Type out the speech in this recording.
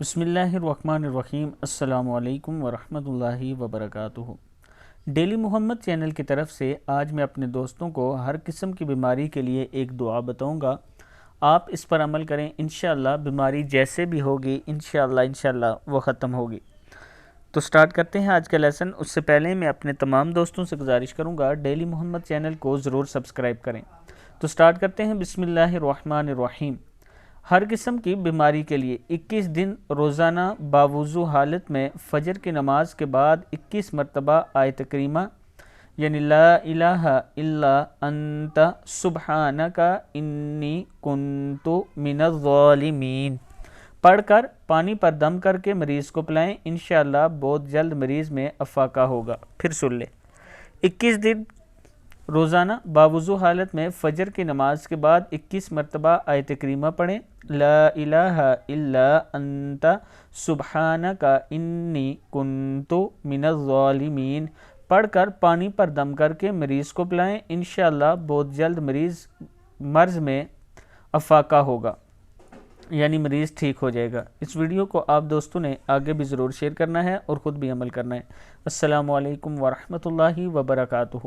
बिस्मिल्लाहिर्रहमानिर्रहीम अस्सलामु अलैकुम वरहमतुल्लाहि वबरकातुहू। डेली मोहम्मद चैनल की तरफ से आज मैं अपने दोस्तों को हर किस्म की बीमारी के लिए एक दुआ बताऊंगा। आप इस पर अमल करें, इंशाअल्लाह बीमारी जैसे भी होगी इंशाअल्लाह वो ख़त्म होगी। तो स्टार्ट करते हैं आज का लेसन। उससे पहले मैं अपने तमाम दोस्तों से गुजारिश करूँगा डेली मोहम्मद चैनल को ज़रूर सब्सक्राइब करें। तो स्टार्ट करते हैं। बिस्मिल्लाहिर्रहमानिर्रहीम। हर किस्म की बीमारी के लिए 21 दिन रोज़ाना बावुज़ू हालत में फ़जर की नमाज के बाद 21 मरतबा आयत करीमा यानी ला इलाहा इल्ला अंता सुब्हानका इन्नी कुन्तु मिनज़्ज़ालिमीन पढ़कर पानी पर दम करके मरीज़ को पिलाएं। इंशाअल्लाह बहुत जल्द मरीज़ में अफाका होगा। फिर सुन ले। 21 दिन रोज़ाना बावुज़ू हालत में फ़जर की नमाज के बाद 21 मरतबा आयत करीमा पढ़ें। ला इलाहा इल्ला अंता सुब्हानका इन्नी कुन्तु मिनज़्ज़ालिमीन पढ़कर पानी पर दम करके मरीज़ को पिलाएं। इंशाअल्लाह बहुत जल्द मर्ज़ में अफाका होगा, यानी मरीज़ ठीक हो जाएगा। इस वीडियो को आप दोस्तों ने आगे भी ज़रूर शेयर करना है और ख़ुद भी अमल करना है। अस्सलामु अलैकुम वरहमतुल्लाहि वबरकातुहू।